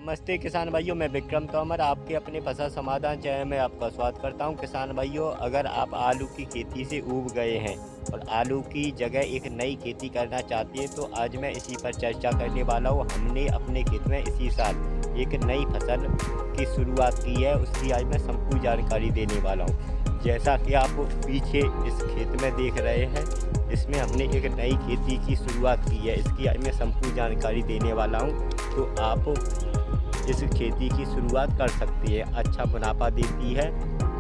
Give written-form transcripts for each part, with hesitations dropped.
नमस्ते किसान भाइयों, मैं विक्रम तोमर आपके अपने फसल समाधान चैनल में आपका स्वागत करता हूं। किसान भाइयों, अगर आप आलू की खेती से ऊब गए हैं और आलू की जगह एक नई खेती करना चाहते हैं तो आज मैं इसी पर चर्चा करने वाला हूं। हमने अपने खेत में इसी साल एक नई फसल की शुरुआत की है, उसकी आज मैं संपूर्ण जानकारी देने वाला हूं। जैसा कि आप पीछे इस खेत में देख रहे हैं, इसमें हमने एक नई खेती की शुरुआत की है, इसकी आज मैं संपूर्ण जानकारी देने वाला हूं। तो आप इस खेती की शुरुआत कर सकती है, अच्छा मुनाफा देती है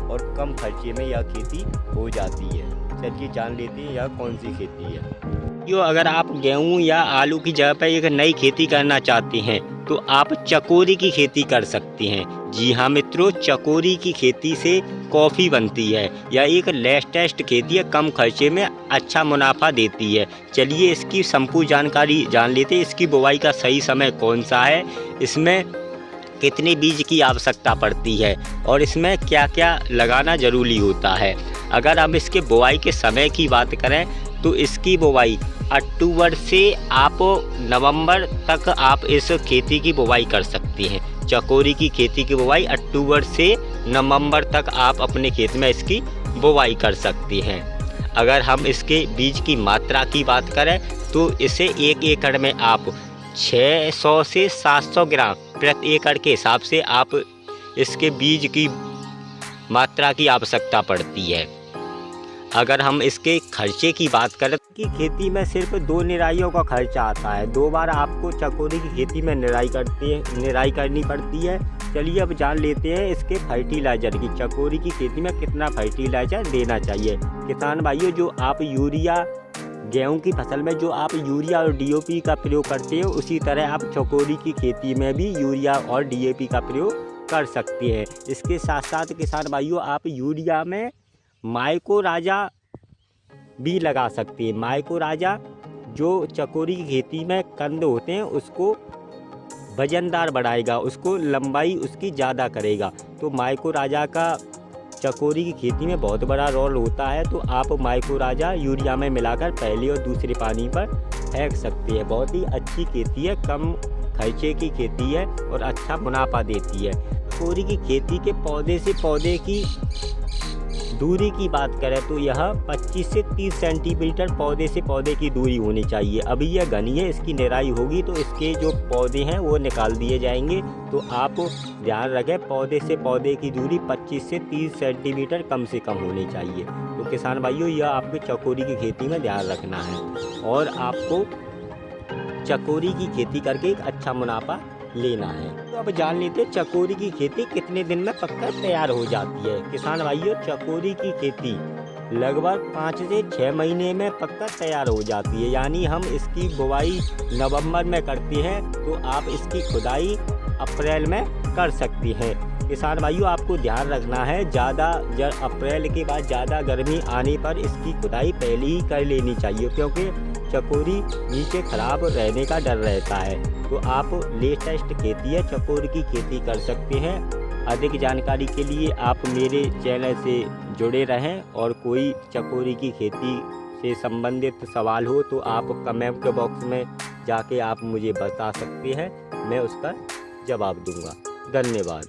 और कम खर्चे में यह खेती हो जाती है। चलिए जान लेते हैं यह कौन सी खेती है। जो अगर आप गेहूं या आलू की जगह पर एक नई खेती करना चाहते हैं तो आप चकोरी की खेती कर सकते हैं। जी हाँ मित्रों, चकोरी की खेती से कॉफ़ी बनती है। यह एक लेटेस्ट खेती है, कम खर्चे में अच्छा मुनाफा देती है। चलिए इसकी संपूर्ण जानकारी जान लेते हैं। इसकी बुवाई का सही समय कौन सा है, इसमें कितने बीज की आवश्यकता पड़ती है और इसमें क्या क्या लगाना ज़रूरी होता है। अगर हम इसके बुवाई के समय की बात करें तो इसकी बुवाई अक्टूबर से आप नवंबर तक आप इस खेती की बुवाई कर सकती हैं। चकोरी की खेती की बुवाई अक्टूबर से नवंबर तक आप अपने खेत में इसकी बुवाई कर सकती हैं। अगर हम इसके बीज की मात्रा की बात करें तो इसे 1 एकड़ में आप 600 से 700 ग्राम प्रति एकड़ के हिसाब से आप इसके बीज की मात्रा की आवश्यकता पड़ती है। अगर हम इसके खर्चे की बात करें कि खेती में सिर्फ 2 निराइयों का खर्चा आता है। 2 बार आपको चकोरी की खेती में निराई करनी पड़ती है। चलिए अब जान लेते हैं इसके फर्टिलाइज़र की। चकोरी की खेती में कितना फर्टिलाइज़र देना चाहिए। किसान भाइयों, जो आप यूरिया गेहूं की फसल में जो आप यूरिया और डीएपी का प्रयोग करते हो, उसी तरह आप चकोरी की खेती में भी यूरिया और डीएपी का प्रयोग कर सकते हैं। इसके साथ साथ किसान भाइयों, आप यूरिया में माइकोराजा भी लगा सकते हैं। माइकोराजा जो चकोरी की खेती में कंद होते हैं उसको वजनदार बढ़ाएगा, उसको लंबाई उसकी ज़्यादा करेगा। तो माइकोराजा का चकोरी की खेती में बहुत बड़ा रोल होता है। तो आप माइकोराजा यूरिया में मिलाकर पहले और दूसरे पानी पर फेंक सकते हैं। बहुत ही अच्छी खेती है, कम खर्चे की खेती है और अच्छा मुनाफा देती है। चकोरी की खेती के पौधे से पौधे की दूरी की बात करें तो यह 25 से 30 सेंटीमीटर पौधे से पौधे की दूरी होनी चाहिए। अभी यह घनी है, इसकी निराई होगी तो इसके जो पौधे हैं वो निकाल दिए जाएंगे। तो आप ध्यान रखें, पौधे से पौधे की दूरी 25 से 30 सेंटीमीटर कम से कम होनी चाहिए। तो किसान भाइयों, यह आपके चकोरी की खेती में ध्यान रखना है और आपको चकोरी की खेती करके एक अच्छा मुनाफा लेना है। तो अब जान लेते हैं चकोरी की खेती कितने दिन में पककर तैयार हो जाती है। किसान भाइयों, चकोरी की खेती लगभग 5 से 6 महीने में पककर तैयार हो जाती है। यानी हम इसकी बुवाई नवंबर में करते हैं तो आप इसकी खुदाई अप्रैल में कर सकती हैं। किसान भाइयों, आपको ध्यान रखना है, अप्रैल के बाद ज़्यादा गर्मी आने पर इसकी खुदाई पहले ही कर लेनी चाहिए, क्योंकि चकोरी नीचे खराब रहने का डर रहता है। तो आप लेटेस्ट खेती है, चकोरी की खेती कर सकते हैं। अधिक जानकारी के लिए आप मेरे चैनल से जुड़े रहें और कोई चकोरी की खेती से संबंधित सवाल हो तो आप कमेंट बॉक्स में जाके आप मुझे बता सकते हैं, मैं उसका जवाब दूंगा। धन्यवाद।